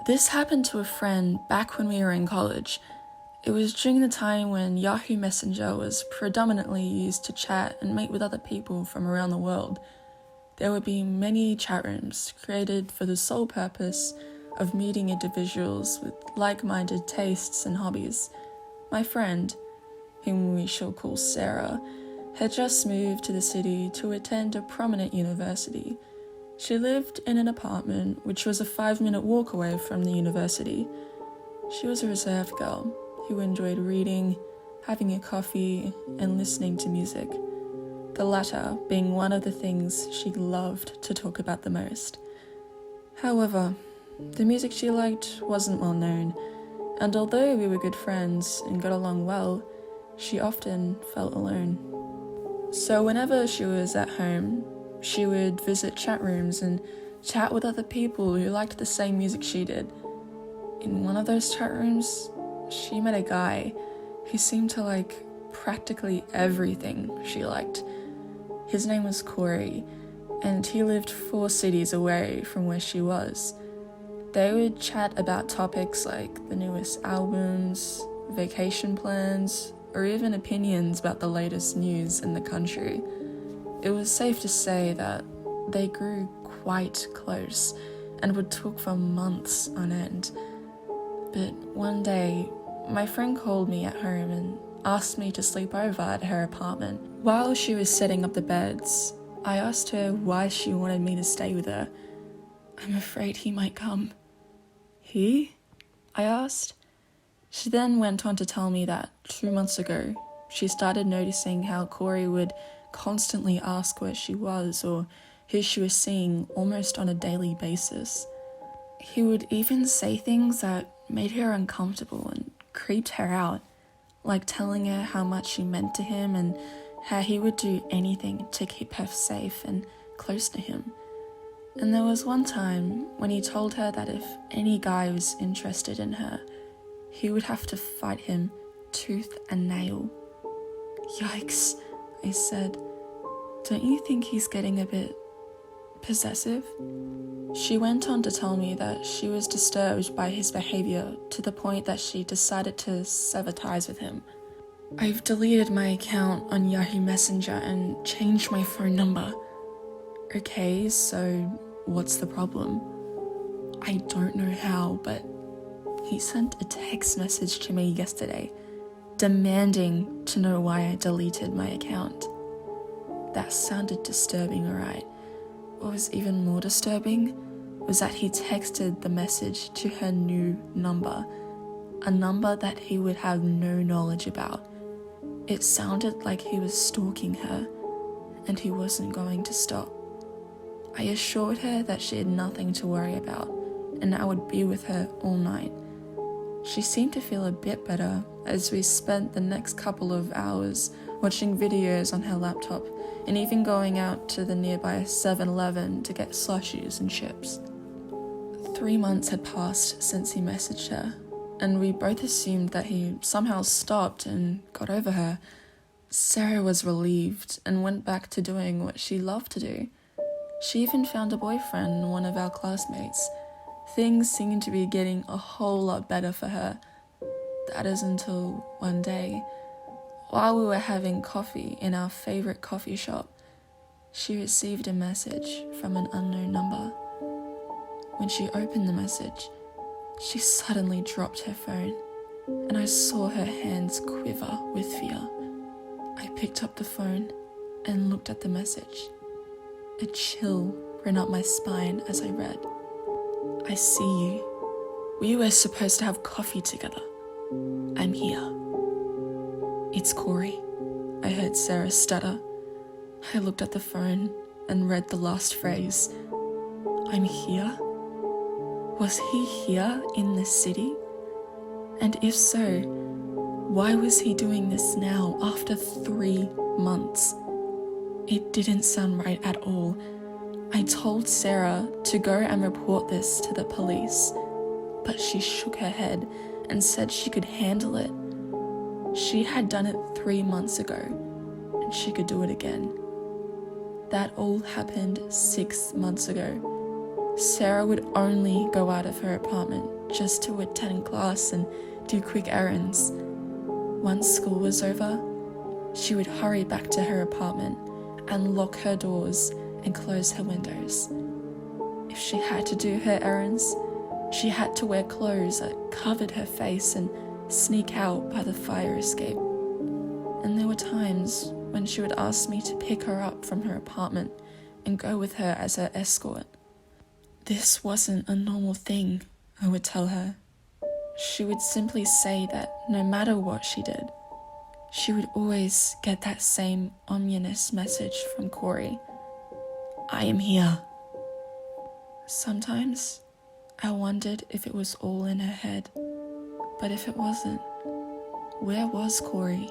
This happened to a friend back when we were in college. It was during the time when Yahoo Messenger was predominantly used to chat and meet with other people from around the world. There would be many chat rooms created for the sole purpose of meeting individuals with like-minded tastes and hobbies. My friend, whom we shall call Sarah, had just moved to the city to attend a prominent university. She lived in an apartment which was a 5-minute walk away from the university. She was a reserved girl who enjoyed reading, having a coffee, and listening to music, the latter being one of the things she loved to talk about the most. However, the music she liked wasn't well known, and although we were good friends and got along well, she often felt alone. So whenever she was at home, she would visit chat rooms and chat with other people who liked the same music she did. In one of those chat rooms, she met a guy who seemed to like practically everything she liked. His name was Corey, and he lived 4 cities away from where she was. They would chat about topics like the newest albums, vacation plans, or even opinions about the latest news in the country. It was safe to say that they grew quite close and would talk for months on end. But one day, my friend called me at home and asked me to sleep over at her apartment. While she was setting up the beds, I asked her why she wanted me to stay with her. "I'm afraid he might come." "He?" I asked. She then went on to tell me that 2 months ago, she started noticing how Corey would constantly ask where she was or who she was seeing almost on a daily basis. He would even say things that made her uncomfortable and creeped her out, like telling her how much she meant to him and how he would do anything to keep her safe and close to him. And there was one time when he told her that if any guy was interested in her, he would have to fight him tooth and nail. "Yikes," I said. "Don't you think he's getting a bit possessive?" She went on to tell me that she was disturbed by his behavior to the point that she decided to sever ties with him. "I've deleted my account on Yahoo Messenger and changed my phone number." "Okay, so what's the problem?" "I don't know how, but he sent a text message to me yesterday, demanding to know why I deleted my account." That sounded disturbing, alright. What was even more disturbing was that he texted the message to her new number, a number that he would have no knowledge about. It sounded like he was stalking her, and he wasn't going to stop. I assured her that she had nothing to worry about, and I would be with her all night. She seemed to feel a bit better as we spent the next couple of hours watching videos on her laptop and even going out to the nearby 7-Eleven to get slushies and chips. 3 months had passed since he messaged her, and we both assumed that he somehow stopped and got over her. Sarah was relieved and went back to doing what she loved to do. She even found a boyfriend, one of our classmates. Things seemed to be getting a whole lot better for her. That is until one day, while we were having coffee in our favorite coffee shop, she received a message from an unknown number. When she opened the message, she suddenly dropped her phone, and I saw her hands quiver with fear. I picked up the phone and looked at the message. A chill ran up my spine as I read, "I see you. We were supposed to have coffee together. I'm here." "It's Corey," I heard Sarah stutter. I looked at the phone and read the last phrase. "I'm here?" Was he here in this city? And if so, why was he doing this now after 3 months? It didn't sound right at all. I told Sarah to go and report this to the police, but she shook her head and said she could handle it. She had done it 3 months ago, and she could do it again. That all happened 6 months ago. Sarah would only go out of her apartment just to attend class and do quick errands. Once school was over, she would hurry back to her apartment and lock her doors and close her windows. If she had to do her errands, she had to wear clothes that covered her face and sneak out by the fire escape. And there were times when she would ask me to pick her up from her apartment and go with her as her escort. This wasn't a normal thing, I would tell her. She would simply say that no matter what she did, she would always get that same ominous message from Corey. I am here. Sometimes I wondered if it was all in her head, but if it wasn't, where was Corey?